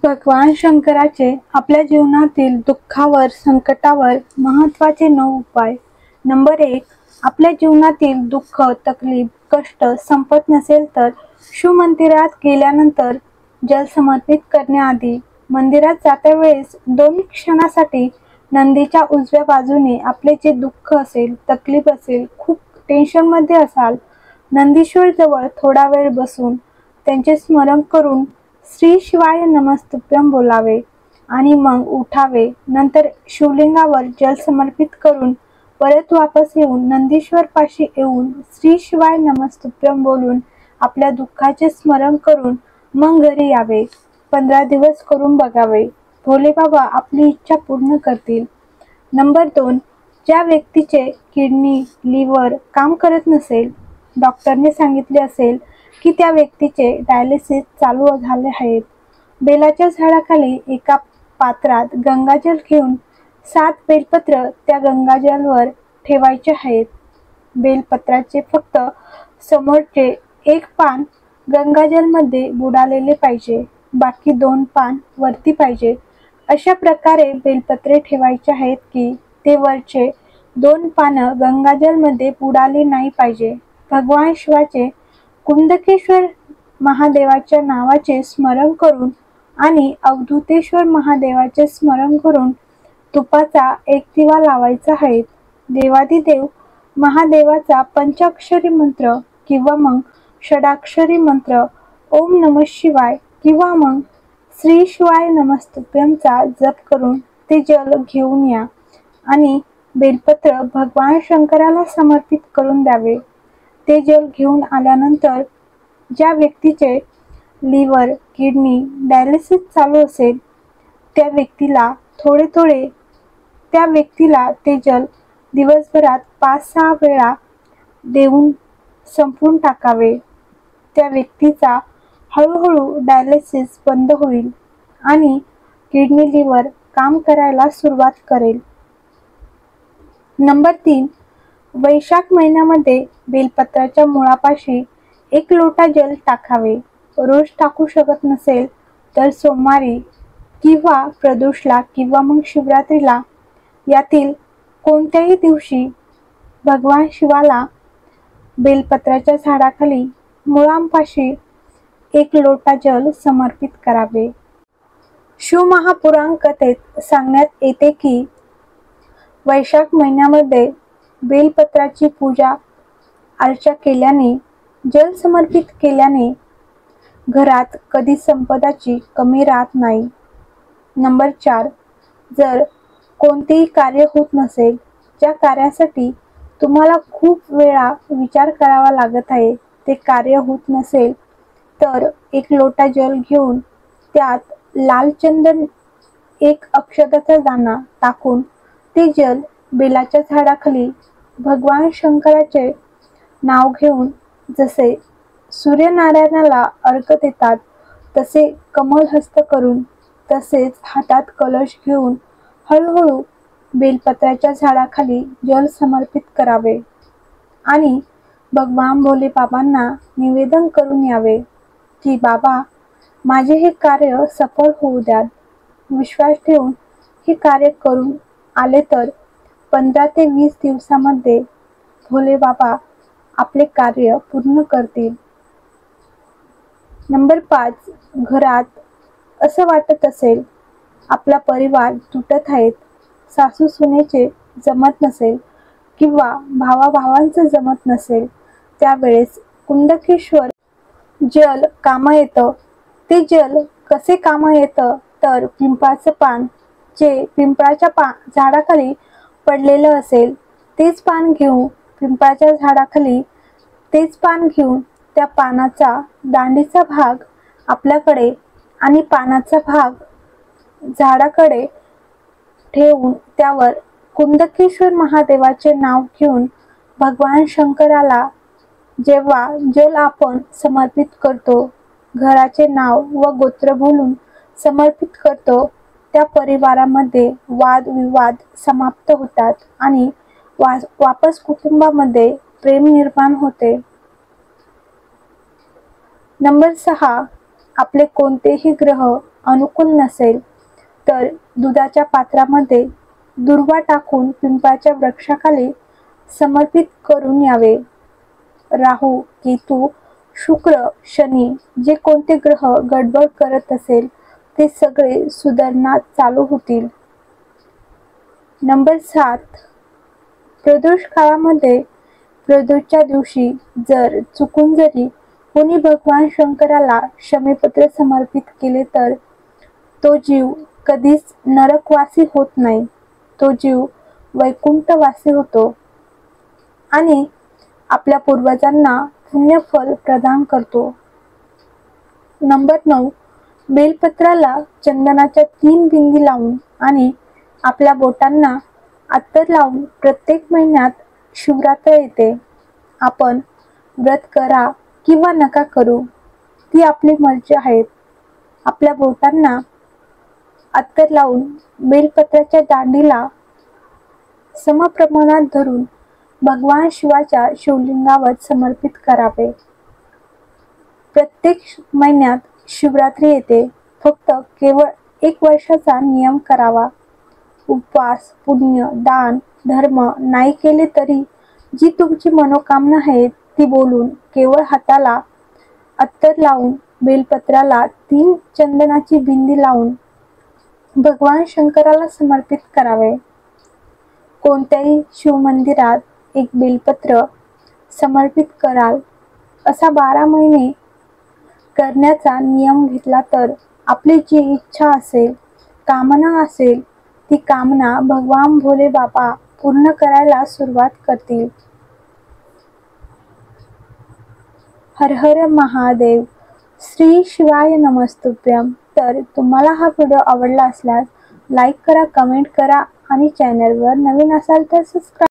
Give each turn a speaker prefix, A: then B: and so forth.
A: भगवान शंकराचे आपल्या जीवनातील दुःखावर संकटावर महत्त्वाचे 9 उपाय. नंबर 1. आपल्या जीवनातील दुःख तकलीफ कष्ट संपत नसेल तर शिवमंदिरात गेल्यानंतर जल समर्पित करण्याआधी मंदिरात जात्या वेळेस 2 क्षणासाठी नंदीच्या उजव्या बाजूने आपले जे दुःख असेल तकलीफ असेल खूप टेन्शनमध्ये असाल नंदीश्वर जवळ थोडा वेळ बसून त्यांचे स्मरण करून श्री शिवाय नमस्तुभ्यं बोलावे आणि मग उठावे. नंतर शिवलिंगावर जल समर्पित करून परत वापस येऊन नंदीश्वर पाशी येऊन श्री शिवाय नमस्तुभ्यं बोलून आपल्या दुःखाचे स्मरण करून मग घरी यावे. 15 दिवस करून बघावे. भोले बाबा आपली इच्छा पूर्ण करतील. नंबर 2. ज्या व्यक्तीचे किडनी लिव्हर काम करत नसेल, डॉक्टरने सांगितले असेल की त्या व्यक्तीचे डायलिसिस चालू झाले आहेत, बेलाच्या झाडाखाली एका पात्रात गंगाजल घेऊन 7 बेलपत्र त्या गंगाजलवर ठेवायचे आहेत. बेलपत्राचे फक्त समोरचे 1 पान गंगाजलमध्ये बुडालेले पाहिजे, बाकी 2 पान वरती पाहिजे. अशा प्रकारे बेलपत्रे ठेवायचे आहेत की ते वरचे 2 पानं गंगाजलमध्ये बुडाले नाही पाहिजे. भगवान शिवाचे कुंडकेश्वर महादेवाच्या नावाचे स्मरण करून आणि अवधूतेश्वर महादेवाचे स्मरण करून तुपाचा 1 दिवा लावायचा आहे. देवादिदेव महादेवाचा पंचाक्षरी मंत्र किंवा मग षडाक्षरी मंत्र ओम नमः शिवाय किंवा मग श्री शिवाय नमस्तुभ्यंचा जप करून ते जल घेऊन या आणि बेलपत्र भगवान शंकराला समर्पित करून द्यावे. ते जल घेऊन आल्यानंतर ज्या व्यक्तीचे लिव्हर किडनी डायलिसिस चालू असेल त्या व्यक्तीला थोडे त्या व्यक्तीला ते जल दिवसभरात 5-6 वेळा देऊन संपवून टाकावे. त्या व्यक्तीचा हळूहळू डायलिसिस बंद होईल आणि किडनी लिव्हर काम करायला सुरुवात करेल. नंबर 3. वैशाख महिन्यामध्ये बेलपत्राच्या मुळापाशी 1 लोटा जल टाकावे. रोज टाकू शकत नसेल तर सोमवारी किंवा प्रदोषला किंवा मग शिवरात्रीला यातील कोणत्याही दिवशी भगवान शिवाला बेलपत्राच्या झाडाखाली मुळांपाशी 1 लोटा जल समर्पित करावे. शिवमहापुराण कथेत सांगण्यात येते की वैशाख महिन्यामध्ये बेलपत्राची पूजा अर्चा केल्याने जल समर्पित केल्याने घरात कधी संपदाची कमी राहत नाही. नंबर 4. जर कोणतेही कार्य होत नसेल, ज्या कार्यासाठी तुम्हाला खूप वेळा विचार करावा लागत आहे, ते कार्य होत नसेल तर 1 लोटा जल घेऊन त्यात लाल चंदन 1 अक्षताचा दाणा टाकून ते जल बेलाच्या झाडाखाली भगवान शंकराचे नाव घेऊन जसे सूर्यनारायणाला अर्घ्य देतात तसे कमलहस्त करून तसेच हातात कलश घेऊन हळूहळू बेलपत्राच्या झाडाखाली जल समर्पित करावे आणि भगवान भोले बाबांना निवेदन करून यावे की बाबा माझे हे कार्य सफल होऊ द्यात. विश्वास ठेवून हे कार्य करून आले तर 15 ते 20 दिवसामध्ये भोले बाबा आपले कार्य पूर्ण करतील. नंबर 5. घरात असं वाटत असेल आपला परिवार तुटत आहेत, सासू सुनेचे जमत नसेल किंवा भावाभावांचं जमत नसेल, त्यावेळेस कुंडकेश्वर जल कामं येतं. ते जल कसे कामं येतं तर पिंपळाचं पान जे पिंपळाच्या झाडाखाली पडलेलं असेल तेच पान घेऊन पिंपळाच्या झाडाखाली तेच पान घेऊन त्या पानाचा दांडीचा भाग आपल्याकडे आणि पानाचा भाग झाडाकडे ठेवून त्यावर कुंडकेश्वर महादेवाचे नाव घेऊन भगवान शंकराला जेव्हा जल आपण समर्पित करतो, घराचे नाव व गोत्र बोलून समर्पित करतो, त्या परिवारामध्ये वादविवाद समाप्त होतात आणि वापस कुटुंबामध्ये प्रेम निर्माण होते. नंबर 6. आपले कोणतेही ग्रह अनुकूल नसेल तर दुधाच्या पात्रामध्ये दुर्वा टाकून पिंपळाच्या वृक्षाखाली समर्पित करून यावे. राहू, केतू, शुक्र, शनी जे कोणते ग्रह गडबड करत असेल ते सगळे सुधारणा चालू होतील. नंबर 7, प्रदोष काळामध्ये प्रदोषच्या दिवशी जर चुकून जरी कोणी भगवान शंकराला क्षमेपत्र समर्पित केले तर तो जीव कधीच नरकवासी होत नाही, तो जीव वैकुंठवासी होतो आणि आपल्या पूर्वजांना पुण्यफल प्रदान करतो. नंबर 9, बेलपत्राला चंदनाच्या 3 बिंदी लावून आणि आपल्या बोटांना अत्तर लावून प्रत्येक महिन्यात शिवरात्र येते. आपण व्रत करा किंवा नका करू, ती आपली मर्जी आहे. आपल्या बोटांना अत्तर लावून बेलपत्राच्या दांडीला समप्रमाणात धरून भगवान शिवाच्या शिवलिंगावर समर्पित करावे. प्रत्येक महिन्यात शिवरात्री येते. फक्त केवळ 1 वर्षाचा नियम करावा. उपवास, पुण्य, दान, धर्म नाही केले तरी जी तुमची मनोकामना आहे ती बोलून केवळ हाताला अत्तर लावून बेलपत्राला 3 चंदनाची बिंदी लावून भगवान शंकराला समर्पित करावे. कोणत्याही शिवमंदिरात 1 बेलपत्र समर्पित कराल असा 12 महिने करण्याचा नियम घेतला तर आपली जी इच्छा असेल, कामना असेल ती कामना भगवान भोले बाबा पूर्ण करायला सुरुवात करतील. हर हर महादेव. श्री शिवाय नमस्तुभ्यम. तर तुम्हाला हा व्हिडिओ आवडला असल्यास लाईक करा, कमेंट करा आणि चॅनलवर नवीन असाल तर सबस्क्राईब